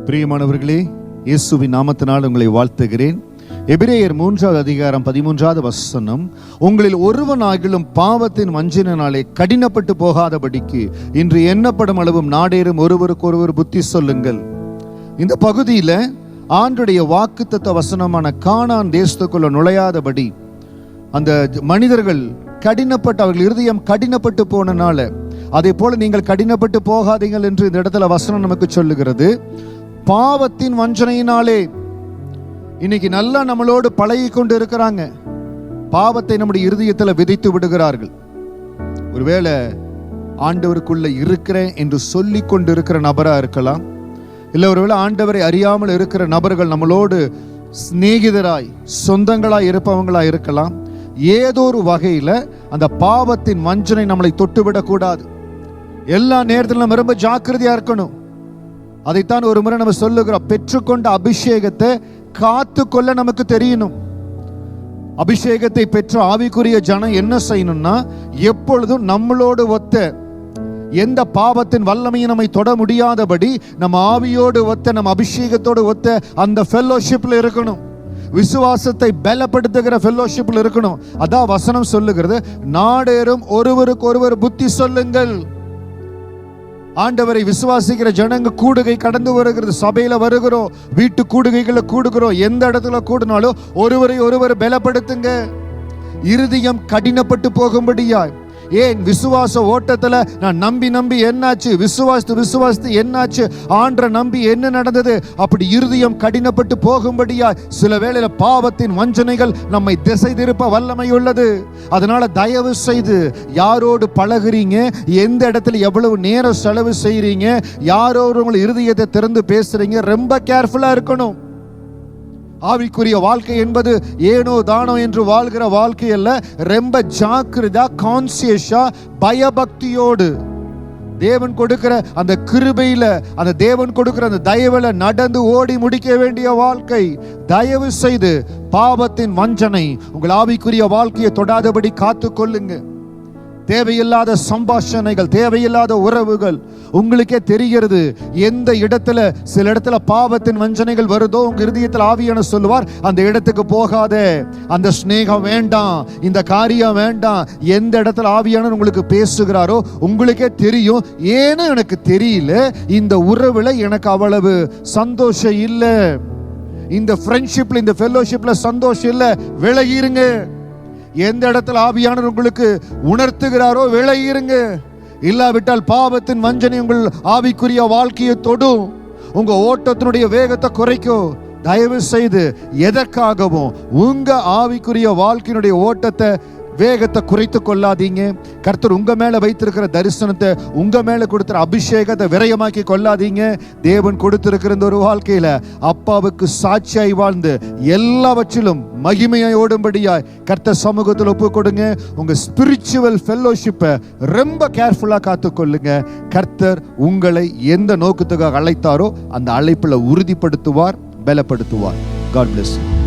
பிரியமானவர்களே, இயேசுவின் நாமத்தினால் உங்களை வாழ்த்துகிறேன். எபிரேயர் 3வது அதிகாரம் 13வது வசனம், உங்களில் ஒருவனாகிலும் பாவத்தின் வஞ்சினாலே கடினப்பட்டு போகாதபடிக்கு இன்று எண்ணப்படும் அளவும் நாடேறும் ஒருவருக்கு ஒருவர் புத்தி சொல்லுங்கள். இந்த பகுதியில் ஆண்டுடைய வாக்குத்தத்த வசனமான கானான் தேசத்துக்குள்ள நுழையாதபடி அந்த மனிதர்கள் கடினப்பட்டு, அவர்கள் இருதயம் கடினப்பட்டு போனனால, அதே போல நீங்கள் கடினப்பட்டு போகாதீங்கள் என்று இந்த இடத்துல வசனம் நமக்கு சொல்லுகிறது. பாவத்தின் வஞ்சனையினாலே இன்னைக்கு நல்லா நம்மளோடு பழகி கொண்டு இருக்கிறாங்க. பாவத்தை நம்முடைய இருதயத்தில் விதைத்து விடுகிறார்கள். ஒருவேளை ஆண்டவருக்குள்ள இருக்கிறேன் என்று சொல்லி கொண்டு இருக்கிற நபரா இருக்கலாம், இல்லை ஒருவேளை ஆண்டவரை அறியாமல் இருக்கிற நபர்கள் நம்மளோடு சிநேகிதராய் சொந்தங்களாய் இருப்பவங்களாய் இருக்கலாம். ஏதோ ஒரு வகையில அந்த பாவத்தின் வஞ்சனை நம்மளை தொட்டுவிடக்கூடாது. எல்லா நேரத்திலும் நம்ம ரொம்ப ஜாக்கிரதையா இருக்கணும். அதைத்தான் ஒரு முறை நம்ம சொல்லுகிறோம், பெற்றுக்கொண்ட அபிஷேகத்தை காத்து கொள்ள நமக்கு தெரியணும். அபிஷேகத்தை பெற்ற ஆவிக்குரிய ஜனம் என்ன செய்யணும்னா, எப்பொழுதும் நம்மளோடு ஒத்த எந்த பாவத்தின் வல்லமையும் நம்மை தொட முடியாதபடி நம்ம ஆவியோடு ஒத்த, நம்ம அபிஷேகத்தோடு ஒத்த அந்த ஃபெல்லோஷிப்ல இருக்கணும். விசுவாசத்தை பலப்படுத்துகிற ஃபெல்லோஷிப்ல இருக்கணும். அதான் வசனம் சொல்லுகிறது, நாடேறும் ஒருவருக்கு ஒருவர் புத்தி சொல்லுங்கள். ஆண்டவரை விசுவாசிக்கிற ஜனங்க கூடுகை கடந்து வருகிறது. சபையில வருகிறோம், வீட்டு கூடுகைகளை கூடுகிறோம், எந்த இடத்துல கூடினாலும் ஒருவரை ஒருவர் பலப்படுத்துங்க. இருதயம் கடினப்பட்டு போகும்படியாய். ஏன் விசுவாச ஓட்டத்துல நான் நம்பி என்னாச்சு, விசுவாசித்து என்னாச்சு, ஆண்ட நம்பி என்ன நடந்தது, அப்படி இருதயம் கடினப்பட்டு போகும்படியா சில வேளையில பாவத்தின் வஞ்சனைகள் நம்மை திசை திருப்ப வல்லமை உள்ளது. அதனால தயவு செய்து யாரோடு பழகுறீங்க, எந்த இடத்துல எவ்வளவு நேரம் செலவு செய்யறீங்க, யாரோடு உங்கள் இருதயத்தை திறந்து பேசுறீங்க, ரொம்ப கேர்ஃபுல்லா இருக்கணும். ஆவிக்குரிய வாழ்க்கை என்பது ஏனோ தானோ என்று வாழ்கிற வாழ்க்கை அல்ல. ரொம்ப ஜாக்கிரதா, கான்சியஸா, பயபக்தியோடு தேவன் கொடுக்கிற அந்த கிருபையில, அந்த தேவன் கொடுக்கிற அந்த தயவுல நடந்து ஓடி முடிக்க வேண்டிய வாழ்க்கை. தயவு செய்து பாவத்தின் வஞ்சனை உங்கள் ஆவிக்குரிய வாழ்க்கையை தொடாதபடி காத்து கொள்ளுங்க. தேவையில்லாத சம்பாஷணைகள், தேவையில்லாத உறவுகள், உங்களுக்கே தெரிகிறது எந்த இடத்துல, சில இடத்துல பாவத்தின் வஞ்சனைகள் வருதோ உங்க இருதயத்தில் ஆவியான சொல்லுவார், அந்த இடத்துக்கு போகாதே, அந்த ஸ்நேகம் வேண்டாம், இந்த காரியம் வேண்டாம். எந்த இடத்துல ஆவியான உங்களுக்கு பேசுகிறாரோ உங்களுக்கே தெரியும், ஏன்னு எனக்கு தெரியல, இந்த உறவுல எனக்கு அவ்வளவு சந்தோஷம் இல்லை, இந்த ஃப்ரெண்ட்ஷிப்ல, இந்த ஃபெல்லோஷிப்ல சந்தோஷம் இல்லை, விலகிருங்க. எந்த இடத்துல ஆவியானவர் உங்களுக்கு உணர்த்துகிறாரோ விலகிருங்க. இல்லாவிட்டால் பாவத்தின் வஞ்சனை உங்கள் ஆவிக்குரிய வாழ்க்கையை தொடும், உங்க ஓட்டத்தினுடைய வேகத்தை குறைக்கும். தயவு செய்து எதற்காகவும் உங்க ஆவிக்குரிய வாழ்க்கையினுடைய ஓட்டத்தை, வேகத்தை குறைத்து கொள்ளாதீங்க. கர்த்தர் உங்க மேல வைத்திருக்கிற தரிசனத்தை, உங்க மேல கொடுக்கிற அபிஷேகத்தை விரயமாக்கி கொள்ளாதீங்க. தேவன் கொடுத்திருக்கிற ஒரு வாழ்க்கையில அப்பாவுக்கு சாட்சியாய் வாழ்ந்து எல்லாவற்றிலும் மகிமையாய் ஓடும்படியாய் கர்த்தர் சமூகத்தில் ஒப்பு கொடுங்க. உங்க ஸ்பிரிச்சுவல் ஃபெல்லோஷிப்பை ரொம்ப கேர்ஃபுல்லா காத்துக்கொள்ளுங்க. கர்த்தர் உங்களை எந்த நோக்கத்துக்காக அழைத்தாரோ அந்த அழைப்புல உறுதிப்படுத்துவார், பலப்படுத்துவார். God bless you.